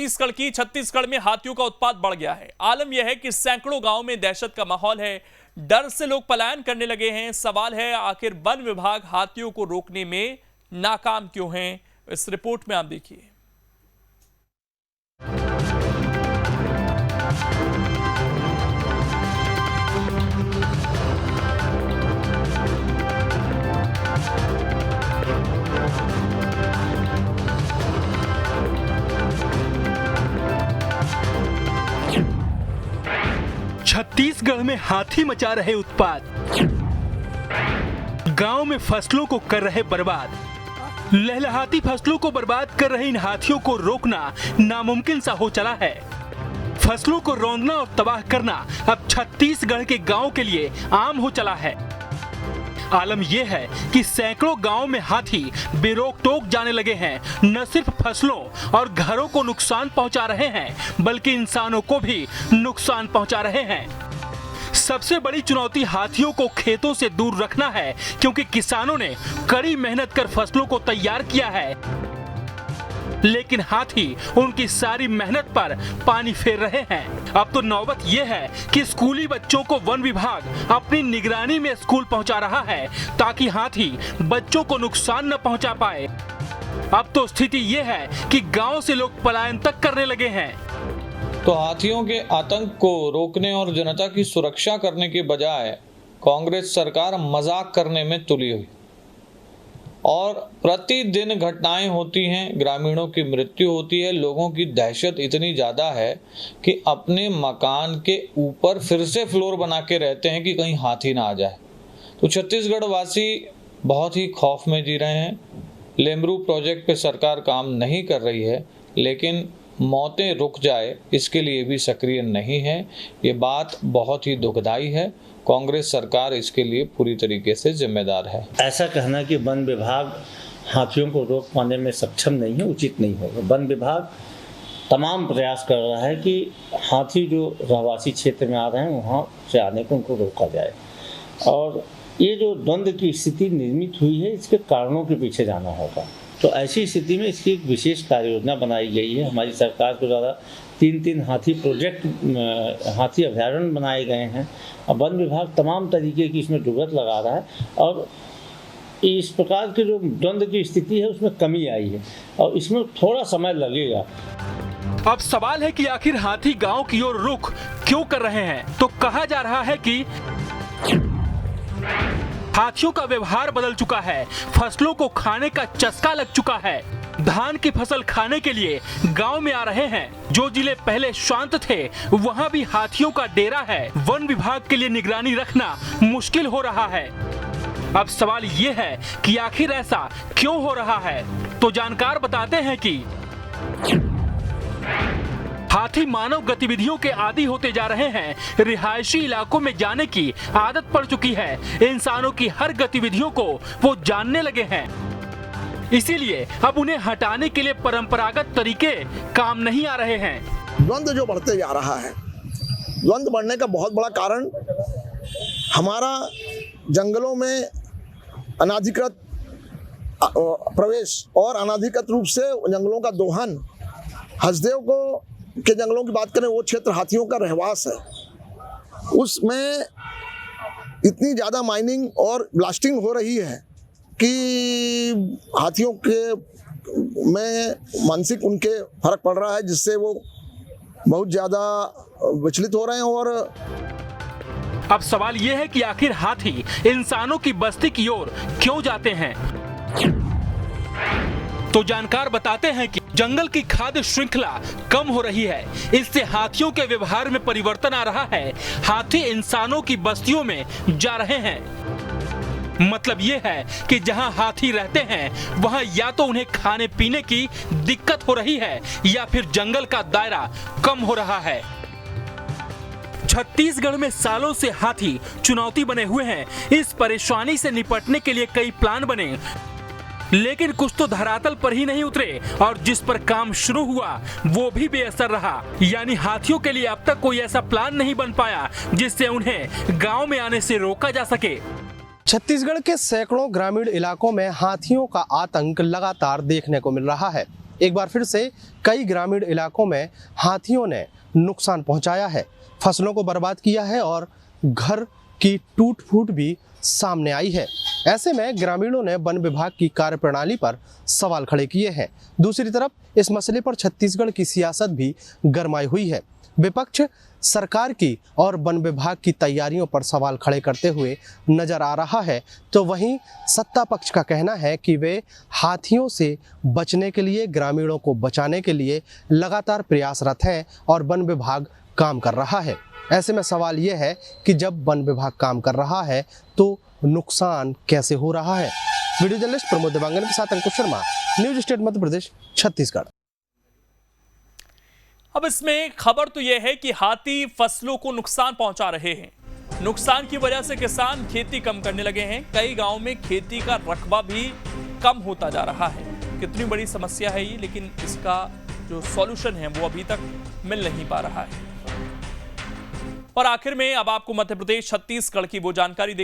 छत्तीसगढ़ की। छत्तीसगढ़ में हाथियों का उत्पात बढ़ गया है। आलम यह है कि सैकड़ों गांव में दहशत का माहौल है। डर से लोग पलायन करने लगे हैं। सवाल है, आखिर वन विभाग हाथियों को रोकने में नाकाम क्यों है? इस रिपोर्ट में आप देखिए। छत्तीसगढ़ में हाथी मचा रहे उत्पात, गांव में फसलों को कर रहे बर्बाद। लहलहाती फसलों को बर्बाद कर रहे इन हाथियों को रोकना नामुमकिन सा हो चला है। फसलों को रौंदना और तबाह करना अब छत्तीसगढ़ के गांव के लिए आम हो चला है। आलम यह है कि सैकड़ों गांव में हाथी बेरोक टोक जाने लगे हैं। न सिर्फ फसलों और घरों को नुकसान पहुंचा रहे हैं, बल्कि इंसानों को भी नुकसान पहुंचा रहे हैं। सबसे बड़ी चुनौती हाथियों को खेतों से दूर रखना है, क्योंकि किसानों ने कड़ी मेहनत कर फसलों को तैयार किया है, लेकिन हाथी उनकी सारी मेहनत पर पानी फेर रहे हैं। अब तो नौबत यह है कि स्कूली बच्चों को वन विभाग अपनी निगरानी में स्कूल पहुंचा रहा है, ताकि हाथी बच्चों को नुकसान न पहुंचा पाए। अब तो स्थिति यह है कि गांव से लोग पलायन तक करने लगे हैं। तो हाथियों के आतंक को रोकने और जनता की सुरक्षा करने के बजाय कांग्रेस सरकार मजाक करने में तुली हुई और प्रतिदिन घटनाएं होती हैं, ग्रामीणों की मृत्यु होती है। लोगों की दहशत इतनी ज़्यादा है कि अपने मकान के ऊपर फिर से फ्लोर बना के रहते हैं कि कहीं हाथी ना आ जाए। तो छत्तीसगढ़ वासी बहुत ही खौफ में जी रहे हैं। लेमरू प्रोजेक्ट पे सरकार काम नहीं कर रही है, लेकिन मौतें रुक जाए इसके लिए भी सक्रिय नहीं है। ये बात बहुत ही दुखदाई है। कांग्रेस सरकार इसके लिए पूरी तरीके से जिम्मेदार है। ऐसा कहना कि वन विभाग हाथियों को रोक पाने में सक्षम नहीं है, उचित नहीं होगा। वन विभाग तमाम प्रयास कर रहा है कि हाथी जो रहवासी क्षेत्र में आ रहे हैं वहाँ से आने को उनको रोका जाए। और ये जो द्वंद्व की स्थिति निर्मित हुई है, इसके कारणों के पीछे जाना होगा। तो ऐसी स्थिति में इसकी एक विशेष कार्य योजना बनाई गई है। हमारी सरकार के द्वारा 3 हाथी प्रोजेक्ट, हाथी अभयारण्य बनाए गए हैं। अब वन विभाग तमाम तरीके की इसमें जुगत लगा रहा है और इस प्रकार की जो द्वंद्व की स्थिति है उसमें कमी आई है और इसमें थोड़ा समय लगेगा। अब सवाल है कि आखिर हाथी गांव की ओर रुख क्यों कर रहे हैं? तो कहा जा रहा है कि हाथियों का व्यवहार बदल चुका है, फसलों को खाने का चस्का लग चुका है। धान की फसल खाने के लिए गांव में आ रहे हैं। जो जिले पहले शांत थे वहां भी हाथियों का डेरा है। वन विभाग के लिए निगरानी रखना मुश्किल हो रहा है। अब सवाल ये है कि आखिर ऐसा क्यों हो रहा है? तो जानकार बताते हैं कि हाथी मानव गतिविधियों के आदी होते जा रहे हैं। रिहायशी इलाकों में जाने की आदत पड़ चुकी है। इंसानों की हर गतिविधियों को वो जानने लगे हैं। इसीलिए अब उन्हें हटाने के लिए परंपरागत तरीके काम नहीं आ रहे हैं। द्वंद्व जो बढ़ते जा रहा है, द्वंद्व बढ़ने का बहुत बड़ा कारण हमारा जंगलों में अनाधिकृत प्रवेश और अनाधिकृत रूप से जंगलों का दोहन। हसदेव को के जंगलों की बात करें, वो क्षेत्र हाथियों का रहवास है। उसमें इतनी ज़्यादा माइनिंग और ब्लास्टिंग हो रही है कि हाथियों के में मानसिक उनके फर्क पड़ रहा है, जिससे वो बहुत ज़्यादा विचलित हो रहे हैं। और अब सवाल ये है कि आखिर हाथी इंसानों की बस्ती की ओर क्यों जाते हैं? तो जानकार बताते हैं कि जंगल की खाद्य श्रृंखला कम हो रही है। इससे हाथियों के व्यवहार में परिवर्तन आ रहा है। हाथी इंसानों की बस्तियों में जा रहे हैं। मतलब ये है कि जहां हाथी रहते हैं वहां या तो उन्हें खाने पीने की दिक्कत हो रही है या फिर जंगल का दायरा कम हो रहा है। छत्तीसगढ़ में सालों से हाथी चुनौती बने हुए हैं। इस परेशानी से निपटने के लिए कई प्लान बने, लेकिन कुछ तो धरातल पर ही नहीं उतरे और जिस पर काम शुरू हुआ वो भी बेअसर रहा। यानी हाथियों के लिए अब तक कोई ऐसा प्लान नहीं बन पाया जिससे उन्हें गांव में आने से रोका जा सके। छत्तीसगढ़ के सैकड़ों ग्रामीण इलाकों में हाथियों का आतंक लगातार देखने को मिल रहा है। एक बार फिर से कई ग्रामीण इलाकों में हाथियों ने नुकसान पहुंचाया है, फसलों को बर्बाद किया है और घर की टूट फूट भी सामने आई है। ऐसे में ग्रामीणों ने वन विभाग की कार्यप्रणाली पर सवाल खड़े किए हैं। दूसरी तरफ इस मसले पर छत्तीसगढ़ की सियासत भी गरमाई हुई है। विपक्ष सरकार की और वन विभाग की तैयारियों पर सवाल खड़े करते हुए नजर आ रहा है, तो वहीं सत्ता पक्ष का कहना है कि वे हाथियों से बचने के लिए, ग्रामीणों को बचाने के लिए लगातार प्रयासरत हैं और वन विभाग काम कर रहा है। ऐसे में सवाल ये है कि जब वन विभाग काम कर रहा है तो नुकसान कैसे हो रहा है। वीडियो जर्नलिस्ट प्रमोद देवांगन के साथ अंकुश शर्मा, न्यूज स्टेट मध्य प्रदेश, छत्तीसगढ़। अब इसमें खबर तो यह है कि हाथी फसलों को नुकसान पहुंचा रहे हैं। नुकसान की वजह से किसान खेती कम करने लगे हैं। कई गांव में खेती का रकबा भी कम होता जा रहा है। कितनी बड़ी समस्या है ये, लेकिन इसका जो सॉल्यूशन है वो अभी तक मिल नहीं पा रहा है। और आखिर में अब आपको मध्य प्रदेश छत्तीसगढ़ की वो जानकारी देंगे